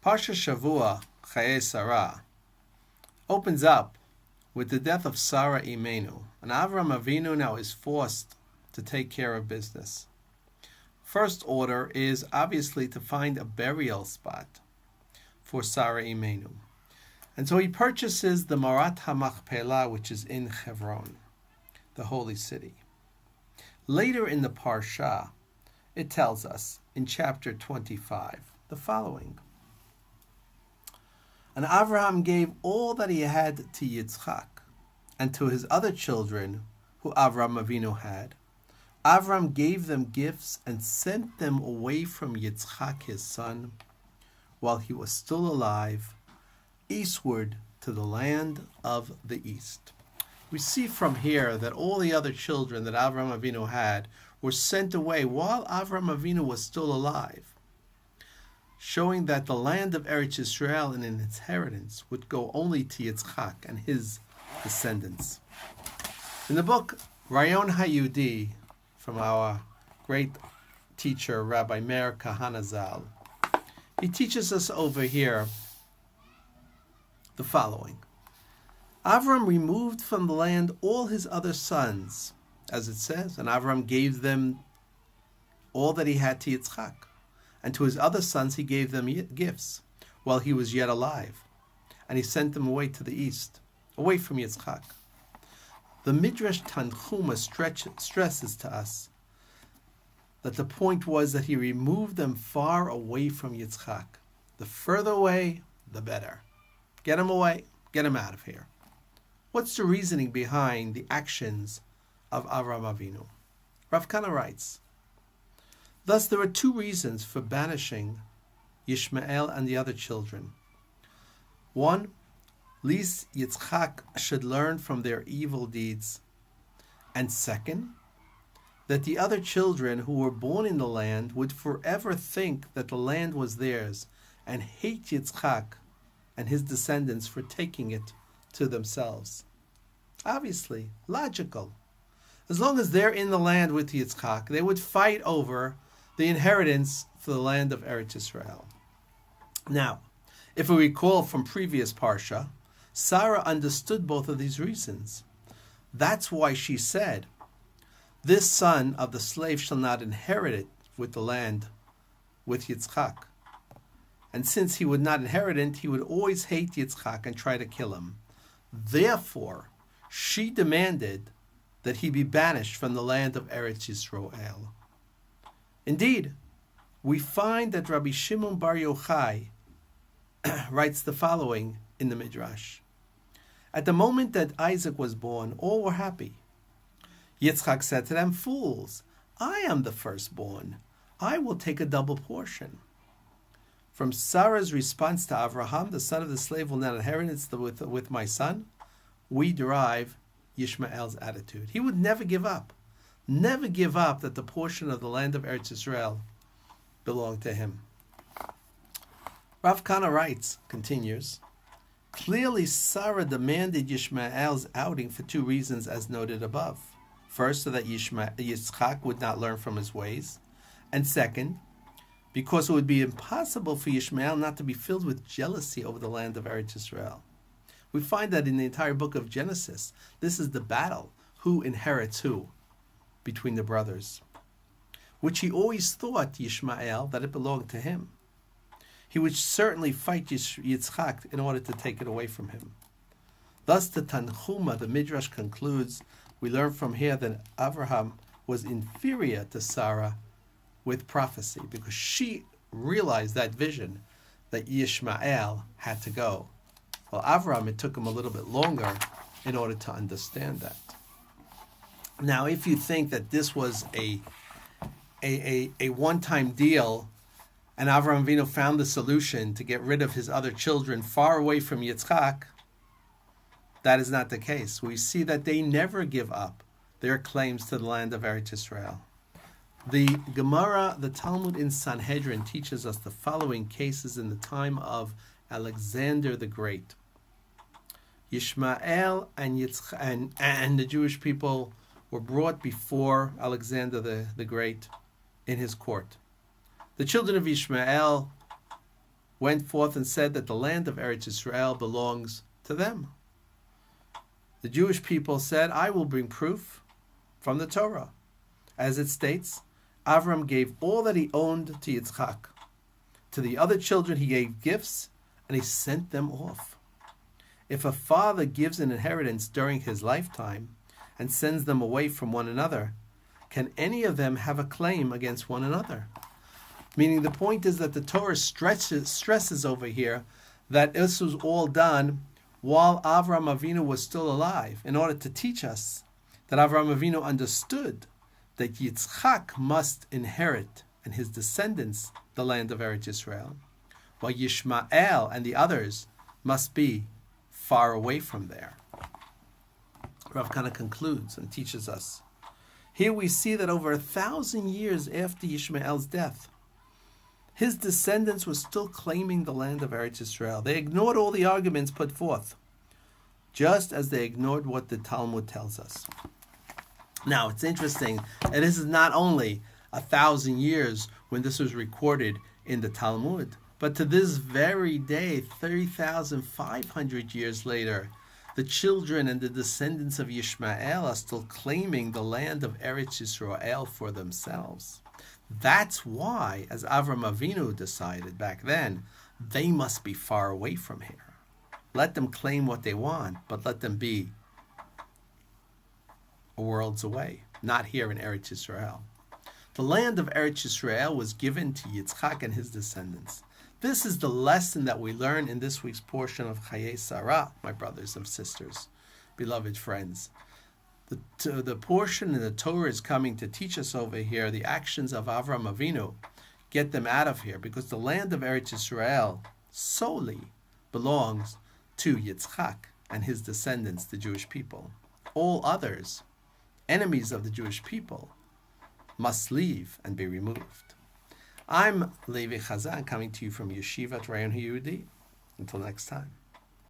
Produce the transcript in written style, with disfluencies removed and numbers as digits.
Parsha Chayei Sarah opens up with the death of Sarah Imenu, and Avram Avinu now is forced to take care of business. First order is obviously to find a burial spot for Sarah Imenu. And so he purchases the Marat HaMachpelah, which is in Hebron, the holy city. Later in the Parsha, it tells us in chapter 25 the following. And Avraham gave all that he had to Yitzchak and to his other children who Avram Avinu had. Avram gave them gifts and sent them away from Yitzchak his son while he was still alive, eastward to the land of the east. We see from here that all the other children that Avram Avinu had were sent away while Avram Avinu was still alive, showing that the land of Eretz Yisrael and an inheritance would go only to Yitzchak and his descendants. In the book Rayon HaYehudi, from our great teacher, Rabbi Meir Kahana Zal, he teaches us over here the following. Avram removed from the land all his other sons, as it says, and Avram gave them all that he had to Yitzchak. And to his other sons he gave them gifts while he was yet alive. And he sent them away to the east, away from Yitzchak. The Midrash Tanchuma stresses to us that the point was that he removed them far away from Yitzchak. The further away, the better. Get him away, get him out of here. What's the reasoning behind the actions of Avram Avinu? Rav Kana writes, thus, there are two reasons for banishing Yishmael and the other children. One, lest Yitzchak should learn from their evil deeds. And second, that the other children who were born in the land would forever think that the land was theirs and hate Yitzchak and his descendants for taking it to themselves. Obviously, logical. As long as they're in the land with Yitzchak, they would fight over the inheritance for the land of Eretz Yisrael. Now, if we recall from previous Parsha, Sarah understood both of these reasons. That's why she said, this son of the slave shall not inherit it with the land with Yitzchak. And since he would not inherit it, he would always hate Yitzchak and try to kill him. Therefore, she demanded that he be banished from the land of Eretz Yisrael. Indeed, we find that Rabbi Shimon Bar Yochai writes the following in the Midrash. At the moment that Isaac was born, all were happy. Yitzchak said to them, fools, I am the firstborn. I will take a double portion. From Sarah's response to Avraham, the son of the slave will not inherit it with my son, we derive Yishmael's attitude. He would never give up. Never give up that the portion of the land of Eretz Yisrael belonged to him. Rav Kana writes, continues, clearly Sarah demanded Yishmael's outing for two reasons as noted above. First, so that Yitzchak would not learn from his ways. And second, because it would be impossible for Yishmael not to be filled with jealousy over the land of Eretz Yisrael. We find that in the entire book of Genesis, this is the battle, who inherits who, between the brothers, which he always thought, Yishmael, that it belonged to him. He would certainly fight Yitzchak in order to take it away from him. Thus, the Tanchuma, the Midrash concludes, we learn from here that Avraham was inferior to Sarah with prophecy because she realized that vision that Yishmael had to go. Well, Avraham, it took him a little bit longer in order to understand that. Now, if you think that this was a one-time deal and Avraham Avinu found the solution to get rid of his other children far away from Yitzchak, that is not the case. We see that they never give up their claims to the land of Eretz Yisrael. The Gemara, the Talmud in Sanhedrin, teaches us the following cases in the time of Alexander the Great. Yishmael and the Jewish people were brought before Alexander the Great in his court. The children of Ishmael went forth and said that the land of Eretz Israel belongs to them. The Jewish people said, I will bring proof from the Torah. As it states, Avram gave all that he owned to Yitzchak. To the other children he gave gifts, and he sent them off. If a father gives an inheritance during his lifetime and sends them away from one another, can any of them have a claim against one another? Meaning the point is that the Torah stresses over here that this was all done while Avram Avinu was still alive, in order to teach us that Avram Avinu understood that Yitzchak must inherit, and his descendants, the land of Eretz Israel, while Yishmael and the others must be far away from there. Rav kind of concludes and teaches us. Here we see that over 1,000 years after Yishmael's death, his descendants were still claiming the land of Eretz Israel. They ignored all the arguments put forth, just as they ignored what the Talmud tells us. Now, it's interesting, and this is not only 1,000 years when this was recorded in the Talmud, but to this very day, 3,500 years later, the children and the descendants of Yishmael are still claiming the land of Eretz Israel for themselves. That's why, as Avram Avinu decided back then, they must be far away from here. Let them claim what they want, but let them be worlds away, not here in Eretz Israel. The land of Eretz Israel was given to Yitzchak and his descendants. This is the lesson that we learn in this week's portion of Chayei Sarah, my brothers and sisters, beloved friends. The portion in the Torah is coming to teach us over here the actions of Avram Avinu. Get them out of here, because the land of Eretz Israel solely belongs to Yitzchak and his descendants, the Jewish people. All others, enemies of the Jewish people, must leave and be removed. I'm Levi Chazan, coming to you from Yeshivat Rayon HaYehudi. Until next time.